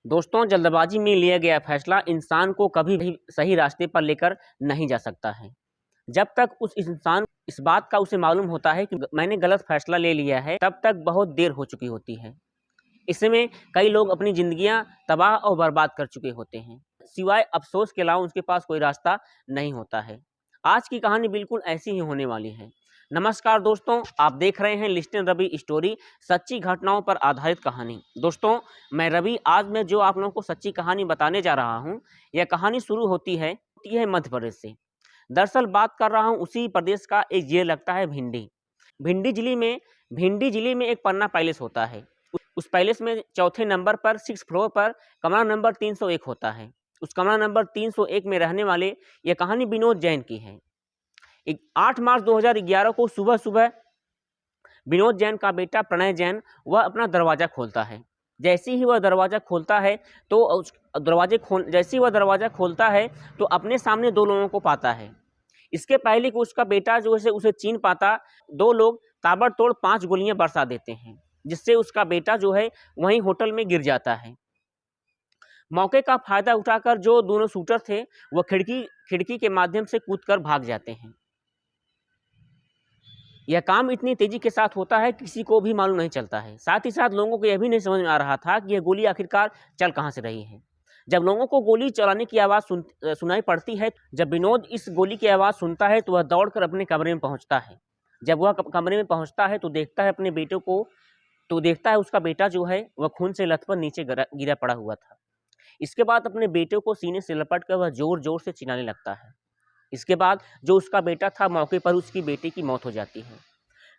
दोस्तों, जल्दबाजी में लिया गया फैसला इंसान को कभी भी सही रास्ते पर लेकर नहीं जा सकता है। जब तक उस इंसान इस बात का उसे मालूम होता है कि मैंने गलत फैसला ले लिया है, तब तक बहुत देर हो चुकी होती है। इसमें कई लोग अपनी ज़िंदगियां तबाह और बर्बाद कर चुके होते हैं। सिवाय अफ़सोस के अलावा उनके पास कोई रास्ता नहीं होता है। आज की कहानी बिल्कुल ऐसी ही होने वाली है। नमस्कार दोस्तों, आप देख रहे हैं लिस्टन रवि स्टोरी, सच्ची घटनाओं पर आधारित कहानी। दोस्तों, मैं रवि। आज मैं जो आप लोगों को सच्ची कहानी बताने जा रहा हूँ, यह कहानी शुरू होती है मध्य प्रदेश से। दरअसल बात कर रहा हूँ उसी प्रदेश का एक जिला लगता है भिंडी। भिंडी जिले में एक पन्ना पैलेस होता है। उस पैलेस में चौथे नंबर पर 6 फ्लोर पर कमरा नंबर 301 होता है। उस कमरा नंबर 301 में रहने वाले यह कहानी विनोद जैन की है। 8 मार्च 2011 को सुबह सुबह विनोद जैन का बेटा प्रणय जैन वह अपना दरवाज़ा खोलता है। जैसे ही वह दरवाज़ा खोलता है तो अपने सामने दो लोगों को पाता है। इसके पहले कि उसका बेटा जो है उसे चीन पाता, दो लोग ताबड़तोड़ 5 गोलियां बरसा देते हैं, जिससे उसका बेटा जो है वहीं होटल में गिर जाता है। मौके का फायदा उठाकर जो दोनों शूटर थे वह खिड़की के माध्यम से कूदकर भाग जाते हैं। यह काम इतनी तेजी के साथ होता है किसी को भी मालूम नहीं चलता है। साथ ही साथ लोगों को यह भी नहीं समझ में आ रहा था कि यह गोली आखिरकार चल कहां से रही है। जब लोगों को गोली चलाने की आवाज़ सुनाई पड़ती है, जब विनोद इस गोली की आवाज़ सुनता है तो वह दौड़कर अपने कमरे में पहुंचता है। जब वह कमरे में पहुंचता है तो देखता है अपने बेटे को, तो देखता है उसका बेटा जो है वह खून से लथपथ नीचे गिरा पड़ा हुआ था। इसके बाद अपने बेटे को सीने से लपट कर वह जोर जोर से चिल्लाने लगता है। इसके बाद जो उसका बेटा था, मौके पर उसकी बेटी की मौत हो जाती है।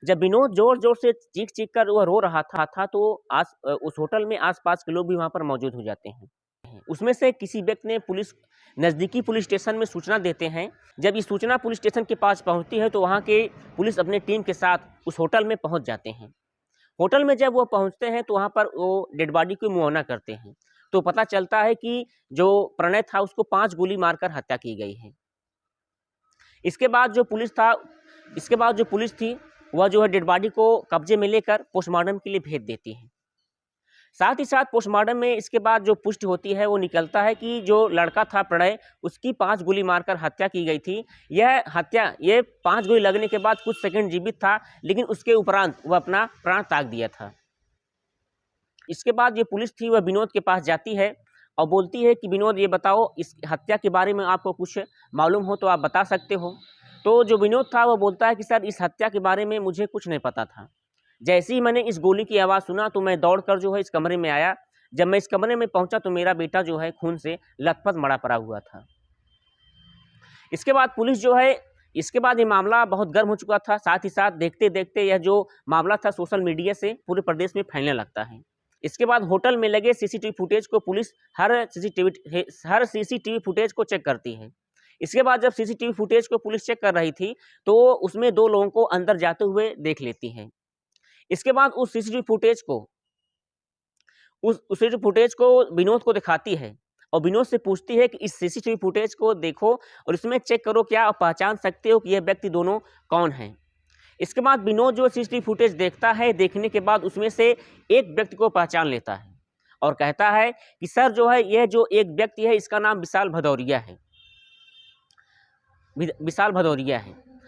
जब विनोद जोर जोर से चीख चीख कर वह रो रहा था तो उस होटल में आसपास के लोग भी वहां पर मौजूद हो जाते हैं। उसमें से किसी व्यक्ति ने नज़दीकी पुलिस स्टेशन में सूचना देते हैं। जब ये सूचना पुलिस स्टेशन के पास पहुंचती है तो वहां के पुलिस अपने टीम के साथ उस होटल में पहुंच जाते हैं। होटल में जब वो पहुंचते हैं तो वहां पर वो डेड बॉडी को मुआयना करते हैं, तो पता चलता है कि जो प्रणय था उसको 5 गोली मारकर हत्या की गई है। इसके बाद जो पुलिस थी वह जो है डेड बॉडी को कब्जे में लेकर पोस्टमार्टम के लिए भेज देती है। साथ ही साथ पोस्टमार्टम में इसके बाद जो पुष्टि होती है वो निकलता है कि जो लड़का था प्रणय, उसकी 5 गोली मारकर हत्या की गई थी। ये 5 गोली लगने के बाद कुछ सेकंड जीवित था, लेकिन उसके उपरांत वह अपना प्राण त्याग दिया था। इसके बाद ये पुलिस थी वह विनोद के पास जाती है और बोलती है कि विनोद, ये बताओ, इस हत्या के बारे में आपको कुछ मालूम हो तो आप बता सकते हो। तो जो विनोद था वह बोलता है कि सर, इस हत्या के बारे में मुझे कुछ नहीं पता था। जैसे ही मैंने इस गोली की आवाज़ सुना तो मैं दौड़कर जो है इस कमरे में आया। जब मैं इस कमरे में पहुंचा तो मेरा बेटा जो है खून से लथपथ मरा पड़ा हुआ था। इसके बाद ये मामला बहुत गर्म हो चुका था। साथ ही साथ देखते देखते यह जो मामला था सोशल मीडिया से पूरे प्रदेश में फैलने लगता है। इसके बाद होटल में लगे सीसीटीवी फुटेज को पुलिस हर सीसीटीवी फुटेज को चेक करती है। इसके बाद जब सीसीटीवी फुटेज को पुलिस चेक कर रही थी तो उसमें 2 लोगों को अंदर जाते हुए देख लेती है। इसके बाद उस सीसीटीवी फुटेज को विनोद को दिखाती है और विनोद से पूछती है कि इस सीसीटीवी फुटेज को देखो और इसमें चेक करो, क्या आप पहचान सकते हो कि यह व्यक्ति दोनों कौन हैं। इसके बाद विनोद जो सीसीटीवी फुटेज देखता है, देखने के बाद उसमें से एक व्यक्ति को पहचान लेता है और कहता है कि सर, जो है यह जो एक व्यक्ति है इसका नाम विशाल भदौरिया है।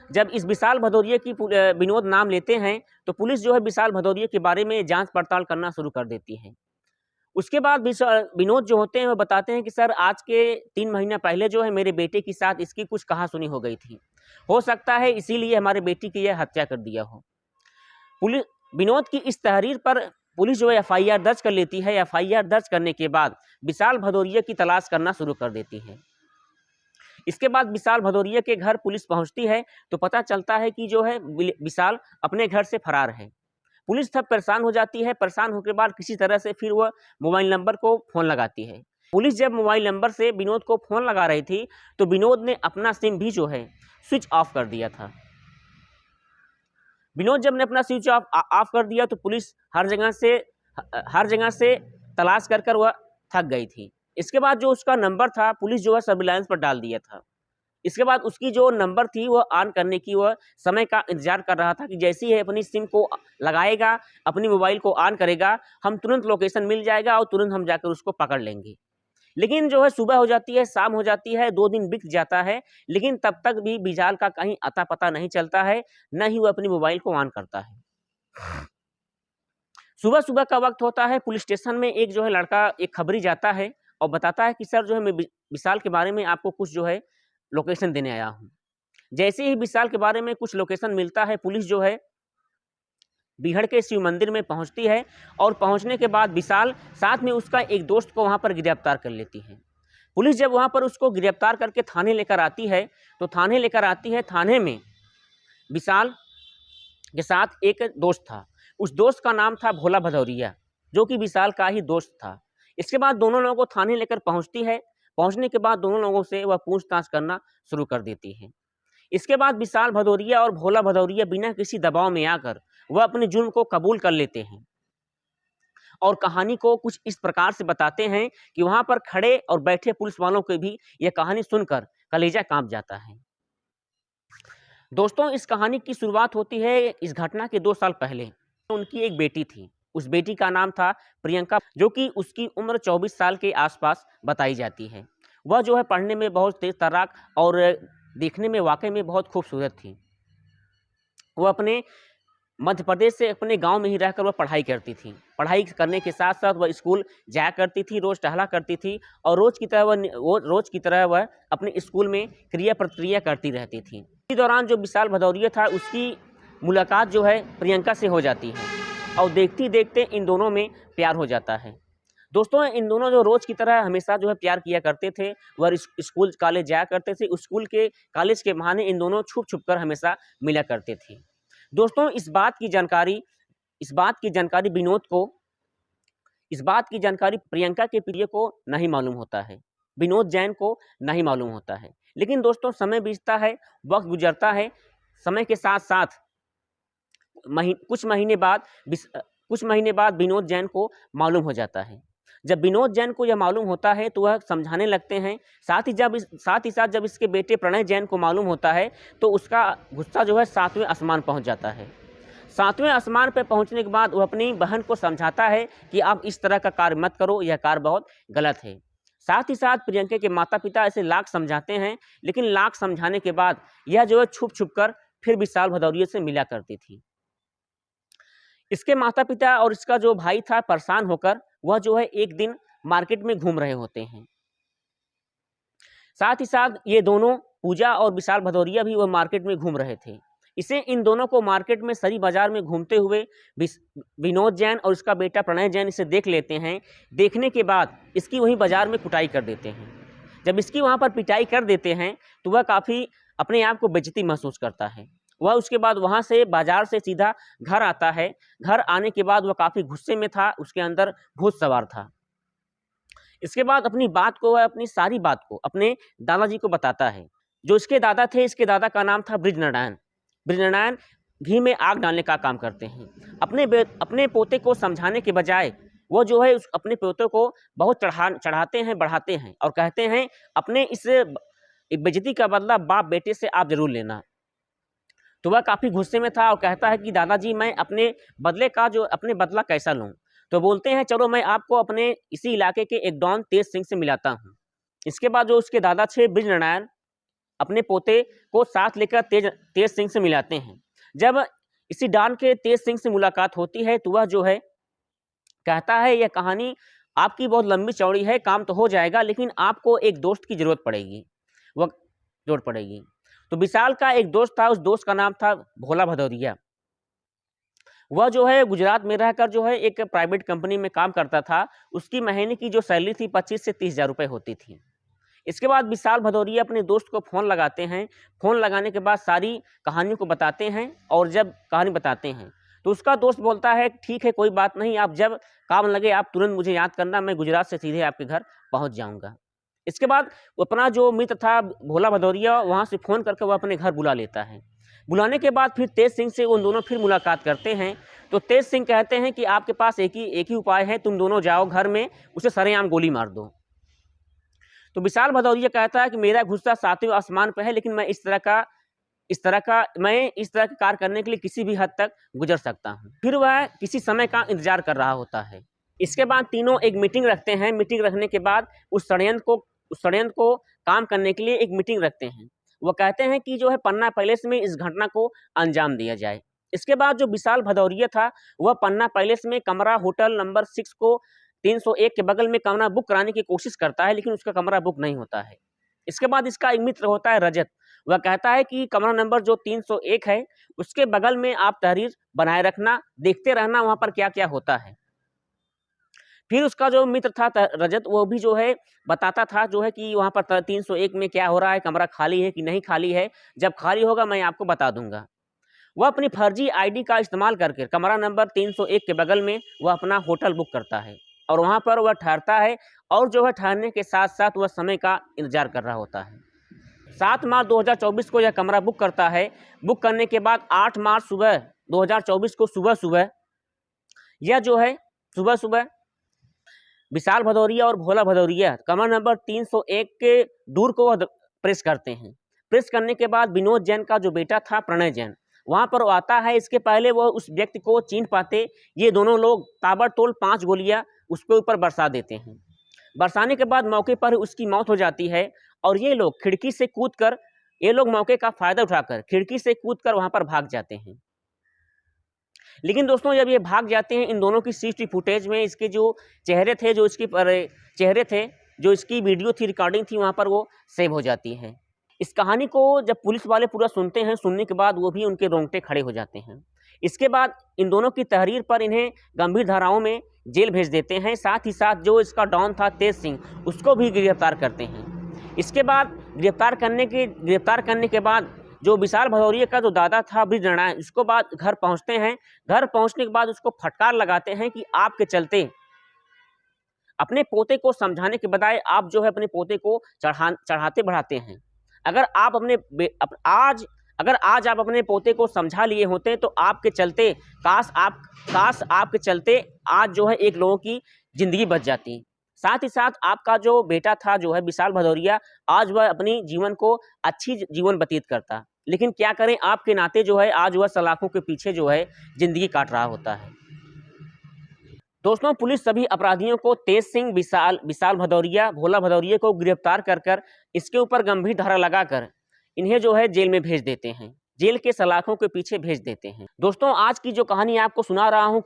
जब इस विशाल भदौरिया की विनोद नाम लेते हैं तो पुलिस जो है विशाल भदौरिया के बारे में जांच पड़ताल करना शुरू कर देती है। उसके बाद विनोद जो होते हैं वो बताते हैं कि सर, आज के 3 महीना पहले जो है मेरे बेटे के साथ इसकी कुछ कहासुनी हो गई थी। हो सकता है इसीलिए हमारे बेटी की यह हत्या कर दिया हो। विनोद की इस तहरीर पर पुलिस जो है एफआईआर दर्ज कर लेती है। एफआईआर दर्ज करने के बाद विशाल भदौरिया की तलाश करना शुरू कर देती है। इसके बाद विशाल भदौरिया के घर पुलिस पहुंचती है तो पता चलता है कि जो है विशाल अपने घर से फरार है। पुलिस तब परेशान हो जाती है। परेशान होकर बाद किसी तरह से फिर वह मोबाइल नंबर को फ़ोन लगाती है। पुलिस जब मोबाइल नंबर से विनोद को फ़ोन लगा रही थी तो विनोद ने अपना सिम भी जो है स्विच ऑफ कर दिया था। विनोद जब ने अपना स्विच ऑफ कर दिया तो पुलिस हर जगह से तलाश कर वह थक गई थी। इसके बाद जो उसका नंबर था पुलिस जो है सर्विलांस पर डाल दिया था। इसके बाद उसकी जो नंबर थी वह ऑन करने की वह समय का इंतज़ार कर रहा था कि जैसे ही अपनी सिम को लगाएगा, अपनी मोबाइल को ऑन करेगा, हम तुरंत लोकेशन मिल जाएगा और तुरंत हम जाकर उसको पकड़ लेंगे। लेकिन जो है सुबह हो जाती है, शाम हो जाती है, 2 दिन बीत जाता है, लेकिन तब तक भी बिजाल का कहीं अता-पता नहीं चलता है, न ही वो अपनी मोबाइल को ऑन करता है। सुबह-सुबह का वक़्त होता है, पुलिस स्टेशन में एक जो है लड़का एक खबरी जाता है और बताता है कि सर जो है मैं विशाल के बारे में आपको कुछ जो है लोकेशन देने आया हूँ। जैसे ही विशाल के बारे में कुछ लोकेशन मिलता है, पुलिस जो है बीहड़ के शिव मंदिर में पहुंचती है और पहुंचने के बाद विशाल साथ में उसका एक दोस्त को वहां पर गिरफ्तार कर लेती है। पुलिस जब वहां पर उसको गिरफ्तार करके थाने लेकर आती है, तो थाने में विशाल के साथ एक दोस्त था। उस दोस्त का नाम था भोला भदौरिया, जो कि विशाल का ही दोस्त था। इसके बाद दोनों लोगों को थाने लेकर पहुंचती है। पहुंचने के बाद दोनों लोगों से वह पूछताछ करना शुरू कर देती है। इसके बाद विशाल भदौरिया और भोला भदौरिया बिना किसी दबाव में आकर वह अपने जुर्म को कबूल कर लेते हैं और कहानी को कुछ इस प्रकार से बताते हैं कि वहां पर खड़े और बैठे पुलिस वालों को भी यह कहानी सुनकर कलेजा कांप जाता है। दोस्तों, इस कहानी की शुरुआत होती है इस घटना के 2 साल पहले। उनकी एक बेटी थी। उस बेटी का नाम था प्रियंका, जो कि उसकी उम्र 24 साल के आसपास बताई जाती है। वह जो है पढ़ने में बहुत तेज तर्राक और देखने में वाकई में बहुत खूबसूरत थी। वह अपने मध्य प्रदेश से अपने गांव में ही रहकर वह पढ़ाई करती थी। पढ़ाई करने के साथ साथ वह स्कूल जाया करती थी, रोज़ टहला करती थी और रोज़ की तरह वह अपने स्कूल में क्रिया प्रतिक्रिया करती रहती थी। इसी दौरान जो विशाल भदौरिया था, उसकी मुलाकात जो है प्रियंका से हो जाती है और देखते ही देखते इन दोनों में प्यार हो जाता है। दोस्तों, इन दोनों जो रोज़ की तरह हमेशा जो है प्यार किया करते थे, वह स्कूल कॉलेज जाया करते थे। स्कूल के कॉलेज के बहाने इन दोनों छुप-छुप कर हमेशा मिला करते थे। दोस्तों, इस बात की जानकारी प्रियंका के प्रिय को नहीं मालूम होता है, विनोद जैन को नहीं मालूम होता है। लेकिन दोस्तों, समय बीतता है, वक्त गुजरता है। समय के साथ साथ कुछ महीने बाद विनोद जैन को मालूम हो जाता है। जब विनोद जैन को यह मालूम होता है तो वह समझाने लगते हैं। साथ ही साथ जब इसके बेटे प्रणय जैन को मालूम होता है तो उसका गुस्सा जो है 7वें आसमान पहुंच जाता है। 7वें आसमान पर पहुंचने के बाद वह अपनी बहन को समझाता है कि आप इस तरह का कार्य मत करो, यह कार्य बहुत गलत है। साथ ही साथ प्रियंका के माता पिता ऐसे लाख समझाते हैं, लेकिन लाख समझाने के बाद यह जो है छुप कर फिर विशाल भदौरिया से मिला करती थी। इसके माता पिता और इसका जो भाई था परेशान होकर वह जो है एक दिन मार्केट में घूम रहे होते हैं। साथ ही साथ ये दोनों पूजा और विशाल भदौरिया भी वह मार्केट में घूम रहे थे। इन दोनों को मार्केट में सरी बाजार में घूमते हुए विनोद जैन और इसका बेटा प्रणय जैन इसे देख लेते हैं। देखने के बाद इसकी वहीं बाजार में कुटाई कर देते हैं। जब इसकी वहाँ पर पिटाई कर देते हैं तो वह काफ़ी अपने आप को बेइज्जती महसूस करता है। वह उसके बाद वहाँ से बाजार से सीधा घर आता है। घर आने के बाद वह काफ़ी गुस्से में था, उसके अंदर भूत सवार था। इसके बाद अपनी सारी बात को अपने दादाजी को बताता है। जो इसके दादा थे, इसके दादा का नाम था बृजनारायण। बृजनारायण घी में आग डालने का काम करते हैं। अपने पोते को समझाने के बजाय वो जो है अपने पोते को बहुत चढ़ाते हैं, बढ़ाते हैं और कहते हैं अपने इस बेइज्जती का बदला बाप बेटे से आप जरूर लेना। तो वह काफ़ी गुस्से में था और कहता है कि दादाजी मैं अपने बदला कैसा लूँ। तो बोलते हैं चलो मैं आपको अपने इसी इलाके के एक डॉन तेज सिंह से मिलाता हूँ। इसके बाद जो उसके दादा थे बृजनारायण अपने पोते को साथ लेकर तेज सिंह से मिलाते हैं। जब इसी डॉन के तेज सिंह से मुलाकात होती है तो वह जो है कहता है यह कहानी आपकी बहुत लंबी चौड़ी है, काम तो हो जाएगा लेकिन आपको एक दोस्त की जरूरत पड़ेगी। तो विशाल का एक दोस्त था, उस दोस्त का नाम था भोला भदौरिया। वह जो है गुजरात में रहकर जो है एक प्राइवेट कंपनी में काम करता था। उसकी महीने की जो सैलरी थी 25 से 30 हज़ार रुपये होती थी। इसके बाद विशाल भदौरिया अपने दोस्त को फ़ोन लगाते हैं। फ़ोन लगाने के बाद सारी कहानियों को बताते हैं और जब कहानी बताते हैं तो उसका दोस्त बोलता है ठीक है कोई बात नहीं, आप जब काम लगे आप तुरंत मुझे याद करना, मैं गुजरात से सीधे आपके घर पहुंच जाऊंगा। इसके बाद अपना जो मित्र था भोला भदौरिया वहाँ से फ़ोन करके वह अपने घर बुला लेता है। बुलाने के बाद फिर तेज सिंह से उन दोनों फिर मुलाकात करते हैं। तो तेज सिंह कहते हैं कि आपके पास एक ही उपाय है, तुम दोनों जाओ घर में, उसे सरेआम गोली मार दो। तो विशाल भदौरिया कहता है कि मेरा गुस्सा 7वें आसमान पे है, लेकिन मैं इस तरह के कार्य करने के लिए किसी भी हद तक गुजर सकता हूँ। फिर वह किसी समय का इंतजार कर रहा होता है। इसके बाद तीनों एक मीटिंग रखते हैं। मीटिंग रखने के बाद उस षड्यंत्र को काम करने के लिए एक मीटिंग रखते हैं। वो कहते हैं कि जो है पन्ना पैलेस में इस घटना को अंजाम दिया जाए। इसके बाद जो विशाल भदौरिया था वह पन्ना पैलेस में कमरा होटल नंबर 6 को 301 के बगल में कमरा बुक कराने की कोशिश करता है, लेकिन उसका कमरा बुक नहीं होता है। इसके बाद इसका एक मित्र होता है रजत। वह कहता है कि कमरा नंबर जो 301 है उसके बगल में आप तहरीर बनाए रखना, देखते रहना वहाँ पर क्या क्या होता है। फिर उसका जो मित्र था रजत, वो भी जो है बताता था जो है कि वहाँ पर 301 में क्या हो रहा है, कमरा खाली है कि नहीं खाली है, जब खाली होगा मैं आपको बता दूंगा। वह अपनी फर्जी आईडी का इस्तेमाल करके कमरा नंबर 301 के बगल में वह अपना होटल बुक करता है और वहाँ पर वह ठहरता है और जो है ठहरने के साथ साथ वह समय का इंतजार कर रहा होता है। 7 मार्च 2024 को यह कमरा बुक करता है। बुक करने के बाद 8 मार्च सुबह 2024 को सुबह यह जो है सुबह विशाल भदौरिया और भोला भदौरिया कमरा नंबर 301 के दूर को वह प्रेस करते हैं। प्रेस करने के बाद विनोद जैन का जो बेटा था प्रणय जैन वहाँ पर वो आता है। इसके पहले वह उस व्यक्ति को चिन्ह पाते, ये दोनों लोग ताबड़तोड़ 5 गोलियां उसके ऊपर बरसा देते हैं। बरसाने के बाद मौके पर उसकी मौत हो जाती है और ये लोग मौके का फायदा उठाकर खिड़की से कूदकर वहाँ पर भाग जाते हैं। लेकिन दोस्तों जब ये भाग जाते हैं, इन दोनों की सीसीटीवी फुटेज में इसके जो चेहरे थे, जो इसकी वीडियो थी, रिकॉर्डिंग थी, वहाँ पर वो सेव हो जाती है। इस कहानी को जब पुलिस वाले पूरा सुनते हैं, सुनने के बाद वो भी उनके रोंगटे खड़े हो जाते हैं। इसके बाद इन दोनों की तहरीर पर इन्हें गंभीर धाराओं में जेल भेज देते हैं। साथ ही साथ जो इसका डॉन था तेज सिंह, उसको भी गिरफ्तार करते हैं। इसके बाद गिरफ्तार करने के बाद जो विशाल भदौरिया का जो दादा था ब्रिजनारायण, इसको बाद घर पहुंचते हैं। घर पहुंचने के बाद उसको फटकार लगाते हैं कि आपके चलते अपने पोते को समझाने के बजाय आप जो है अपने पोते को चढ़ाते बढ़ाते हैं। अगर आज आप अपने पोते को समझा लिए होते तो आपके चलते काश आपके चलते आज जो है एक लोगों की जिंदगी बच जाती। साथ ही साथ आपका जो बेटा था जो है विशाल भदौरिया, आज वह अपनी जीवन को अच्छी जीवन व्यतीत करता, लेकिन क्या करें, आपके नाते जो है आज वह सलाखों के पीछे जो है जिंदगी काट रहा होता है। दोस्तों पुलिस सभी अपराधियों को तेज सिंह, विशाल भदौरिया, भोला भदौरिया को गिरफ्तार कर इसके ऊपर गंभीर धारा लगाकर इन्हें जो है जेल में भेज देते हैं, जेल के सलाखों के पीछे भेज देते हैं। दोस्तों आज की जो कहानी आपको सुना रहा हूँ,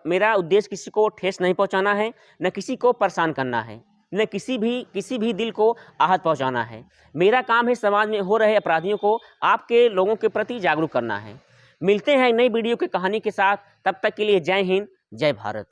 मेरा उद्देश्य किसी को ठेस नहीं पहुँचाना है, न किसी को परेशान करना है, न किसी भी दिल को आहत पहुँचाना है। मेरा काम है समाज में हो रहे अपराधियों को आपके लोगों के प्रति जागरूक करना है। मिलते हैं नई वीडियो की कहानी के साथ, तब तक के लिए जय हिंद, जय भारत।